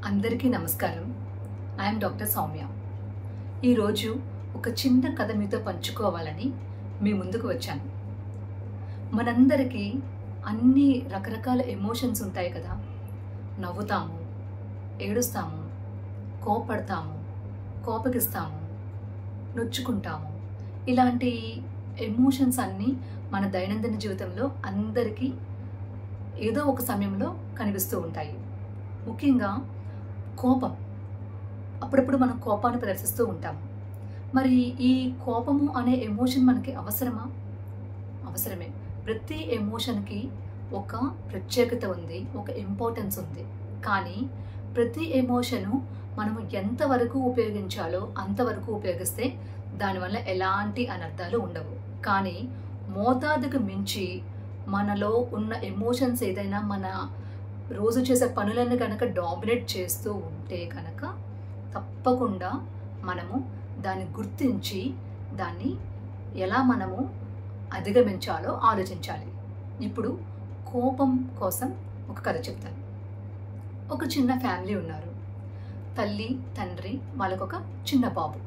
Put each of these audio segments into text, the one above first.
అందరికీ నమస్కారం. I'm doctor Soumya. ఈరోజు ఒక చిన్న కథ మీతో పంచుకోవాలని మీ ముందుకు వచ్చాను. మనందరికీ అన్ని రకరకాల ఎమోషన్స్ ఉంటాయి కదా. నవ్వుతాము, ఏడుస్తాము, కోపడతాము, కోపగిస్తాము, నొచ్చుకుంటాము. ఇలాంటి ఎమోషన్స్ అన్నీ మన దైనందిన జీవితంలో అందరికీ ఏదో ఒక సమయంలో కనిపిస్తూ ఉంటాయి. ముఖ్యంగా కోపం. అప్పుడప్పుడు మనం కోపాన్ని ప్రదర్శిస్తూ ఉంటాము. మరి ఈ కోపము అనే ఎమోషన్ మనకి అవసరమా? అవసరమే. ప్రతి ఎమోషన్కి ఒక ప్రత్యేకత ఉంది, ఒక ఇంపార్టెన్స్ ఉంది. కానీ ప్రతి ఎమోషను మనము ఎంతవరకు ఉపయోగించాలో అంతవరకు ఉపయోగిస్తే దానివల్ల ఎలాంటి అనర్థాలు ఉండవు. కానీ మోతాదుకు మించి మనలో ఉన్న ఎమోషన్స్ ఏదైనా మన రోజు చేసే పనులను కనుక డామినేట్ చేస్తూ ఉంటే కనుక తప్పకుండా మనము దాన్ని గుర్తించి దాన్ని ఎలా మనము అధిగమించాలో ఆలోచించాలి. ఇప్పుడు కోపం కోసం ఒక కథ చెప్తాను. ఒక చిన్న ఫ్యామిలీ ఉన్నారు. తల్లి, తండ్రి, వాళ్ళకొక చిన్న బాబు.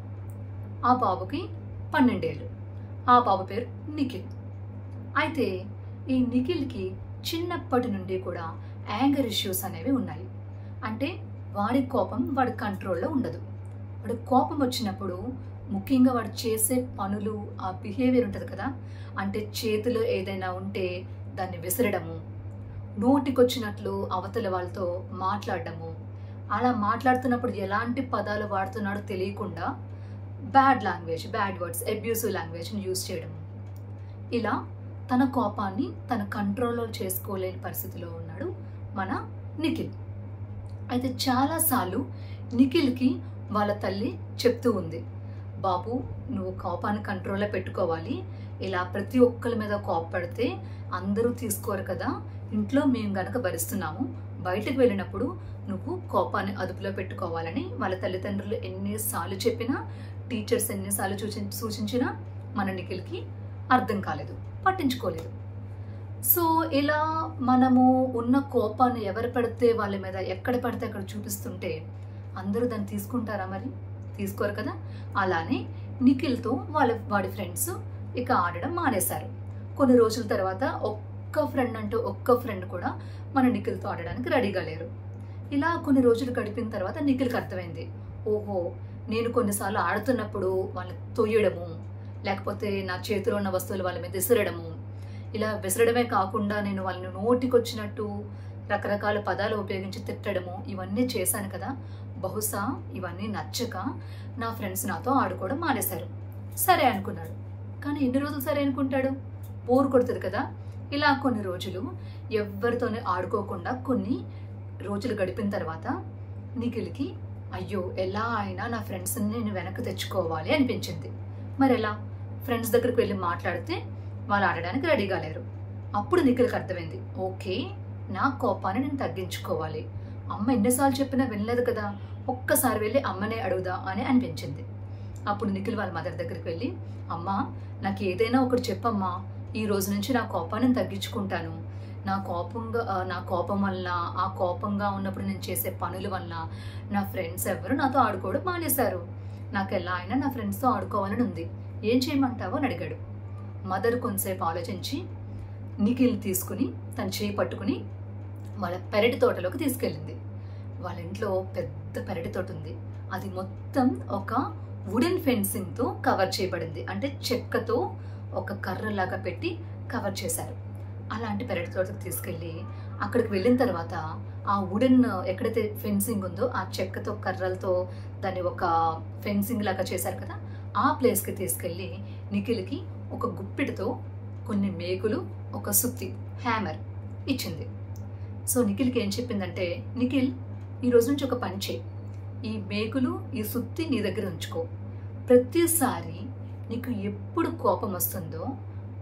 ఆ బాబుకి 12 ఏళ్ళు. ఆ బాబు పేరు నిఖిల్. అయితే ఈ నిఖిల్కి చిన్నప్పటి నుండి కూడా యాంగర్ ఇష్యూస్ అనేవి ఉన్నాయి. అంటే వాడి కోపం వాడి కంట్రోల్లో ఉండదు. వాడి కోపం వచ్చినప్పుడు ముఖ్యంగా వాడు చేసే పనులు, ఆ బిహేవియర్ ఉంటుంది కదా. అంటే చేతిలో ఏదైనా ఉంటే దాన్ని విసరడము, నోటికొచ్చినట్లు అవతల వాళ్ళతో మాట్లాడడము, అలా మాట్లాడుతున్నప్పుడు ఎలాంటి పదాలు వాడుతున్నాడో తెలియకుండా bad language, bad words, abusive లాంగ్వేజ్ని యూజ్ చేయడము. ఇలా తన కోపాన్ని తన కంట్రోల్లో చేసుకోలేని పరిస్థితిలో ఉన్నాడు మన నిఖిల్. అయితే చాలాసార్లు నిఖిల్కి వాళ్ళ తల్లి చెప్తూ ఉంది, బాబు నువ్వు కోపాన్ని కంట్రోల్లో పెట్టుకోవాలి. ఇలా ప్రతి ఒక్కరి మీద కోపపడితే అందరూ తీసుకోరు కదా. ఇంట్లో మేము గనక భరిస్తున్నాము, బయటకు వెళ్ళినప్పుడు నువ్వు కోపాన్ని అదుపులో పెట్టుకోవాలని వాళ్ళ తల్లిదండ్రులు ఎన్నిసార్లు చెప్పినా, టీచర్స్ ఎన్నిసార్లు సూచించినా మన నిఖిల్కి అర్థం కాలేదు, పట్టించుకోలేదు. సో ఇలా మనము ఉన్న కోపాన్ని ఎవరు పడితే వాళ్ళ మీద ఎక్కడ పడితే అక్కడ చూపిస్తుంటే అందరూ దాన్ని తీసుకుంటారా? మరి తీసుకోరు కదా. అలానే నిఖిల్తో వాడి ఫ్రెండ్స్ ఇక ఆడడం మానేశారు. కొన్ని రోజుల తర్వాత ఒక్క ఫ్రెండ్ కూడా మన నిఖిల్తో ఆడడానికి రెడీగా లేరు. ఇలా కొన్ని రోజులు గడిపిన తర్వాత నిఖిల్కి అర్థమైంది, ఓహో నేను కొన్నిసార్లు ఆడుతున్నప్పుడు వాళ్ళని తొయ్యడము, లేకపోతే నా చేతిలో ఉన్న వస్తువులు వాళ్ళ మీద విసరడము, ఇలా విసరడమే కాకుండా నేను వాళ్ళని నోటికొచ్చినట్టు రకరకాల పదాలు ఉపయోగించి తిట్టడము, ఇవన్నీ చేశాను కదా. బహుశా ఇవన్నీ నచ్చక నా ఫ్రెండ్స్ నాతో ఆడుకోవడం మానేశారు. సరే అనుకున్నాడు. కానీ ఎన్ని రోజులు సరే అనుకుంటాడు? బోర్ కొడుతుంది కదా. ఇలా కొన్ని రోజులు ఎవరితోనే ఆడుకోకుండా కొన్ని రోజులు గడిపిన తర్వాత నిఖిల్కి అయ్యో ఎలా అయినా నా ఫ్రెండ్స్ని నేను వెనక్కి తెచ్చుకోవాలి అనిపించింది. మరి ఎలా? ఫ్రెండ్స్ దగ్గరికి వెళ్ళి మాట్లాడితే వాళ్ళు ఆడడానికి రెడీగా లేరు. అప్పుడు నిఖిల్కి అర్థమైంది, ఓకే నా కోపాన్ని నేను తగ్గించుకోవాలి. అమ్మ ఎన్నిసార్లు చెప్పినా వినలేదు కదా, ఒక్కసారి వెళ్ళి అమ్మనే అడుగుదా అని అనిపించింది. అప్పుడు నిఖిల్ వాళ్ళ మదర్ దగ్గరికి వెళ్ళి, అమ్మ నాకు ఏదైనా ఒకటి చెప్పమ్మా, ఈ రోజు నుంచి నా కోపాన్ని తగ్గించుకుంటాను. నా కోపం వల్ల, ఆ కోపంగా ఉన్నప్పుడు నేను చేసే పనుల వల్ల నా ఫ్రెండ్స్ ఎవరు నాతో ఆడుకోవడం మానేశారు. నాకు ఎలా అయినా నా ఫ్రెండ్స్తో ఆడుకోవాలని ఉంది, ఏం చేయమంటావో అని అడిగాడు. మదర్ కొంతసేపు ఆలోచించి నిఖిల్ తీసుకుని తన చేయి పట్టుకుని వాళ్ళ పెరటి తోటలోకి తీసుకెళ్ళింది. వాళ్ళ ఇంట్లో పెద్ద పెరటి తోట ఉంది. అది మొత్తం ఒక వుడెన్ ఫెన్సింగ్తో కవర్ చేయబడింది. అంటే చెక్కతో ఒక కర్రలాగా పెట్టి కవర్ చేశారు. అలాంటి పెరటి తోటకు తీసుకెళ్ళి అక్కడికి వెళ్ళిన తర్వాత ఆ వుడెన్ ఎక్కడైతే ఫెన్సింగ్ ఉందో ఆ చెక్కతో కర్రలతో దాన్ని ఒక ఫెన్సింగ్ లాగా చేశారు కదా, ఆ ప్లేస్కి తీసుకెళ్ళి నిఖిల్కి ఒక గుప్పిటితో కొన్ని మేకులు, ఒక సుత్తి, హ్యామర్ ఇచ్చింది. సో నిఖిల్కి ఏం చెప్పిందంటే, నిఖిల్ ఈ రోజు నుంచి ఒక పని చేయి, ఈ మేకులు, ఈ సుత్తి నీ దగ్గర ఉంచుకో. ప్రతిసారి నీకు ఎప్పుడు కోపం వస్తుందో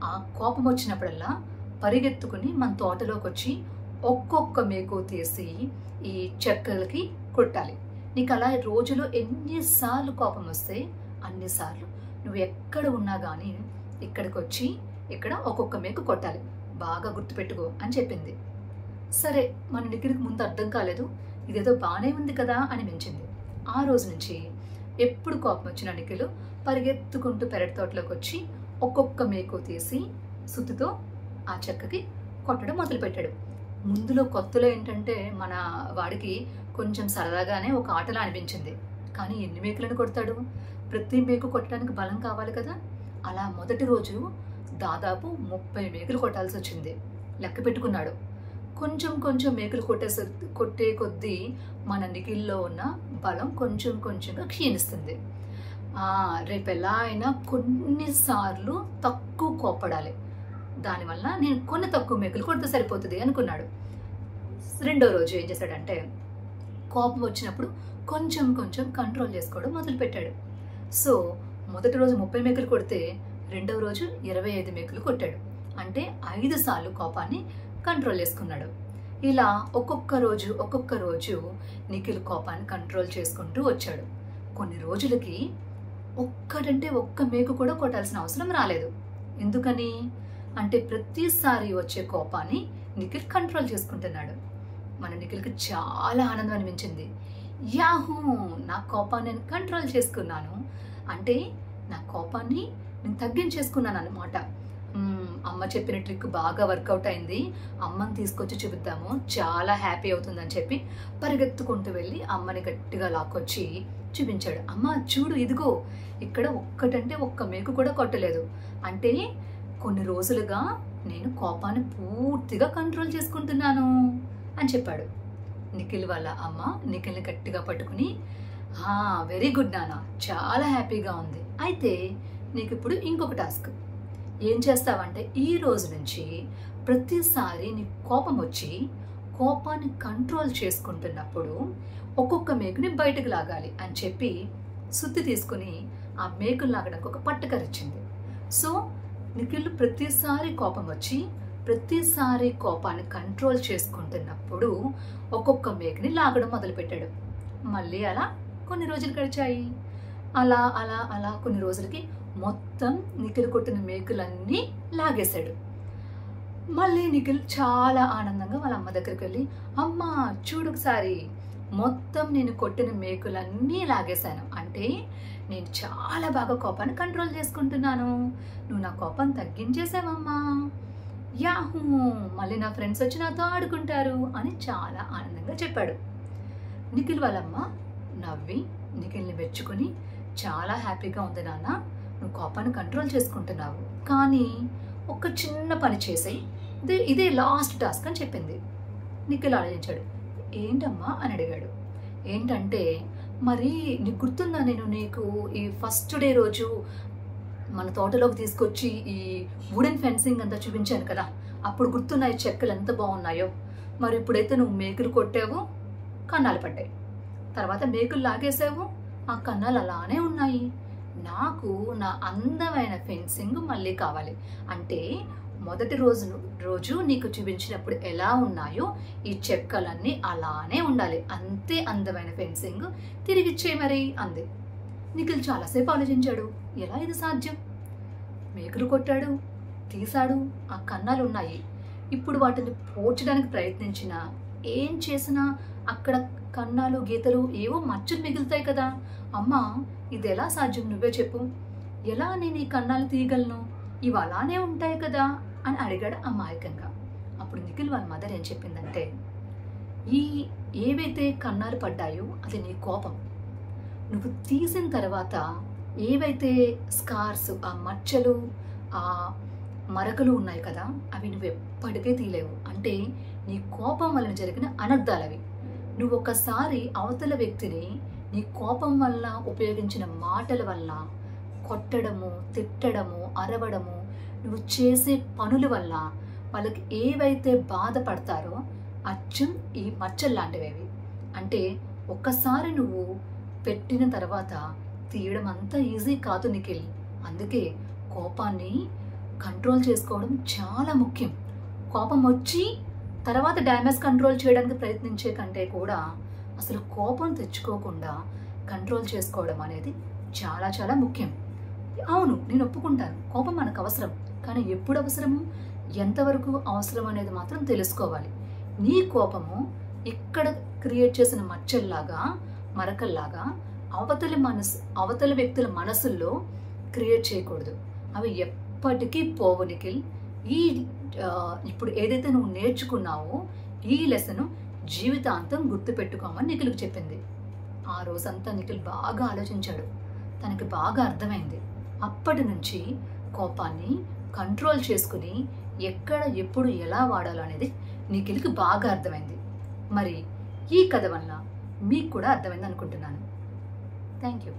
ఆ కోపం వచ్చినప్పుడల్లా పరిగెత్తుకుని మన తోటలోకి వచ్చి ఒక్కొక్క మేకు తీసి ఈ చెక్కలకి కొట్టాలి. నీకు అలా రోజులో ఎన్నిసార్లు కోపం వస్తే అన్నిసార్లు నువ్వు ఎక్కడ ఉన్నా కానీ ఇక్కడికి వచ్చి ఇక్కడ ఒక్కొక్క మేకు కొట్టాలి, బాగా గుర్తుపెట్టుకో అని చెప్పింది. సరే, మన నిఖిల్కి ముందు అర్థం కాలేదు, ఇదేదో బాగానే ఉంది కదా అనిపించింది. ఆ రోజు నుంచి ఎప్పుడు కోపం వచ్చిన నిఖిల్ పరిగెత్తుకుంటూ పెరటి తోటలోకి వచ్చి ఒక్కొక్క మేకు తీసి సుత్తితో ఆ చెక్కకి కొట్టడం మొదలుపెట్టాడు. ముందులో కొత్తలో ఏంటంటే మన వాడికి కొంచెం సరదాగానే ఒక ఆటలా అనిపించింది. కానీ ఎన్ని మేకులను కొడతాడు? ప్రతి మేకు కొట్టడానికి బలం కావాలి కదా. అలా మొదటి రోజు దాదాపు 30 మేకులు కొట్టాల్సి వచ్చింది. లెక్క పెట్టుకున్నాడు. కొంచెం కొంచెం మేకులు కొట్టే కొద్దీ మన నిఖిల్లో ఉన్న బలం కొంచెం కొంచెంగా క్షీణిస్తుంది. రేపు ఎలా అయినా కొన్నిసార్లు తక్కువ కోపడాలి, దానివల్ల నేను కొన్ని తక్కువ మేకులు కొడితే సరిపోతుంది అనుకున్నాడు. రెండో రోజు ఏం చేశాడంటే కోపం వచ్చినప్పుడు కొంచెం కొంచెం కంట్రోల్ చేసుకోవడం మొదలుపెట్టాడు. సో మొదటి రోజు 30 మేకులు కొడితే రెండవ రోజు 25 మేకులు కొట్టాడు. అంటే 5 సార్లు కోపాన్ని కంట్రోల్ చేసుకున్నాడు. ఇలా ఒక్కొక్క రోజు నిఖిల్ కోపాన్ని కంట్రోల్ చేసుకుంటూ వచ్చాడు. కొన్ని రోజులకి ఒక్క మేకు కూడా కొట్టాల్సిన అవసరం రాలేదు. ఎందుకని అంటే ప్రతిసారి వచ్చే కోపాన్ని నిఖిల్ కంట్రోల్ చేసుకుంటున్నాడు. మన నిఖిల్కి చాలా ఆనందం అనిపించింది. యాహూ, నా కోపాన్ని నేను కంట్రోల్ చేసుకున్నాను అంటే నా కోపాన్ని నేను తగ్గించేసుకున్నాను అన్నమాట. అమ్మ చెప్పిన ట్రిక్ బాగా వర్కౌట్ అయింది, అమ్మని తీసుకొచ్చి చూపిద్దాము, చాలా హ్యాపీ అవుతుందని చెప్పి పరిగెత్తుకుంటూ వెళ్ళి అమ్మని గట్టిగా లాక్కొచ్చి చూపించాడు. అమ్మ చూడు, ఇదిగో ఇక్కడ ఒక్క మేకు కూడా కొట్టలేదు. అంటే కొన్ని రోజులుగా నేను కోపాన్ని పూర్తిగా కంట్రోల్ చేసుకుంటున్నాను అని చెప్పాడు. నిఖిల్ వాళ్ళ అమ్మ నిఖిల్ని గట్టిగా పట్టుకుని, వెరీ గుడ్ నాన్న, చాలా హ్యాపీగా ఉంది. అయితే నీకు ఇప్పుడు ఇంకొక టాస్క్. ఏం చేస్తావంటే ఈ రోజు నుంచి ప్రతిసారి నీ కోపం వచ్చి కోపాన్ని కంట్రోల్ చేసుకుంటున్నప్పుడు ఒక్కొక్క మేకుని బయటకు లాగాలి అని చెప్పి సుత్తి తీసుకుని ఆ మేకులు లాగడానికి ఒక పట్టుకరిచ్చింది. సో నిఖిల్ ప్రతిసారి కోపం వచ్చి ప్రతిసారి కోపాన్ని కంట్రోల్ చేసుకుంటున్నప్పుడు ఒక్కొక్క మేకుని లాగడం మొదలుపెట్టాడు. మళ్ళీ అలా కొన్ని రోజులు గడిచాయి. అలా అలా అలా కొన్ని రోజులకి మొత్తం నిఖిల్ కొట్టిన మేకులన్నీ లాగేశాడు. మళ్ళీ నిఖిల్ చాలా ఆనందంగా వాళ్ళ అమ్మ దగ్గరికి వెళ్ళి, అమ్మ చూడు ఒకసారి, మొత్తం నేను కొట్టిన మేకులన్నీ లాగేశాను. అంటే నేను చాలా బాగా కోపాన్ని కంట్రోల్ చేసుకుంటున్నాను, నువ్వు నా కోపాన్ని తగ్గించేసావమ్మా, యాహూ, మళ్ళీ నా ఫ్రెండ్స్ వచ్చి నాతో ఆడుకుంటారు అని చాలా ఆనందంగా చెప్పాడు. నిఖిల్ వాళ్ళమ్మ నవ్వి నిఖిల్ని మెచ్చుకొని, చాలా హ్యాపీగా ఉంది నాన్న, నువ్వు కోపాన్ని కంట్రోల్ చేసుకుంటున్నావు, కానీ ఒక చిన్న పని చేసేయి, ఇదే లాస్ట్ టాస్క్ అని చెప్పింది. నిఖిల్ ఆలోచించాడు. ఏంటమ్మా అని అడిగాడు. ఏంటంటే, మరి నీకు గుర్తుందా, నేను నీకు ఈ ఫస్ట్ డే రోజు మన తోటలోకి తీసుకొచ్చి ఈ వుడెన్ ఫెన్సింగ్ అంతా చూపించాను కదా, అప్పుడు గుర్తున్నాయి చెక్కలు ఎంత బాగున్నాయో. మరి ఇప్పుడైతే నువ్వు మేకులు కొట్టావు, కన్నాలు పడ్డాయి, తర్వాత మేకులు లాగేసావు, ఆ కన్నాలు అలానే ఉన్నాయి. నాకు నా అందమైన ఫెన్సింగ్ మళ్ళీ కావాలి. అంటే మొదటి రోజు నీకు చూపించినప్పుడు ఎలా ఉన్నాయో ఈ చెక్కలన్నీ అలానే ఉండాలి, అంతే అందమైన ఫెన్సింగ్ తిరిగిచ్చే మరి అంది. నిఖిల్ చాలాసేపు ఆలోచించాడు. ఎలా ఇది సాధ్యం? మేకులు కొట్టాడు, తీశాడు, ఆ కన్నాలు ఉన్నాయి, ఇప్పుడు వాటిని పోడ్చడానికి ప్రయత్నించినా ఏం చేసినా అక్కడ కన్నాలు గీతలు ఏవో మచ్చలు మిగులుతాయి కదా. అమ్మా, ఇది ఎలా సాధ్యం, నువ్వే చెప్పు, ఎలా నేను ఈ కన్నాలు తీయగలను, ఇవి అలానే ఉంటాయి కదా అని అడిగాడు అమాయకంగా. అప్పుడు నిఖిల్ వాళ్ళ మదర్ ఏం చెప్పిందంటే, ఏవైతే కన్నాలు పడ్డాయో అది నీ కోపం, నువ్వు తీసిన తర్వాత ఏవైతే స్కార్స్, ఆ మచ్చలు, ఆ మరకలు ఉన్నాయి కదా, అవి నువ్వు ఎప్పటికే తీయలేవు. అంటే నీ కోపం వలన జరిగిన అనర్థాలవి. నువ్వు ఒకసారి అవతల వ్యక్తిని నీ కోపం వల్ల ఉపయోగించిన మాటల వల్ల కొట్టడము, తిట్టడము, అరవడము, నువ్వు చేసే పనుల వల్ల వాళ్ళకి ఏవైతే బాధపడతారో అచ్చం ఈ మచ్చలు లాంటివి. అంటే ఒక్కసారి నువ్వు పెట్టిన తర్వాత తీయడం అంత ఈజీ కాదు నిఖిల్. అందుకే కోపాన్ని కంట్రోల్ చేసుకోవడం చాలా ముఖ్యం. కోపం వచ్చి తర్వాత డ్యామేజ్ కంట్రోల్ చేయడానికి ప్రయత్నించే కంటే కూడా అసలు కోపం తెచ్చుకోకుండా కంట్రోల్ చేసుకోవడం అనేది చాలా చాలా ముఖ్యం. అవును, నేను ఒప్పుకుంటాను, కోపం మనకు అవసరం, కానీ ఎప్పుడు అవసరము, ఎంతవరకు అవసరం అనేది మాత్రం తెలుసుకోవాలి. నీ కోపము ఇక్కడ క్రియేట్ చేసిన మచ్చల్లాగా, మరకల్లాగా అవతలి వ్యక్తుల మనసుల్లో క్రియేట్ చేయకూడదు. అవి ఎప్పటికీ పోవు నిఖిల్. ఇప్పుడు ఏదైతే నువ్వు నేర్చుకున్నావో ఈ లెసన్ జీవితాంతం గుర్తుపెట్టుకోమని నిఖిల్కి చెప్పింది. ఆ రోజంతా నిఖిల్ బాగా ఆలోచించాడు. తనకి బాగా అర్థమైంది. అప్పటి నుంచి కోపాన్ని కంట్రోల్ చేసుకుని ఎక్కడ, ఎప్పుడు, ఎలా వాడాలో అనేది నిఖిల్కి బాగా అర్థమైంది. మరి ఈ కథ వల్ల మీకు కూడా అర్థమైంది అనుకుంటున్నాను. Thank you.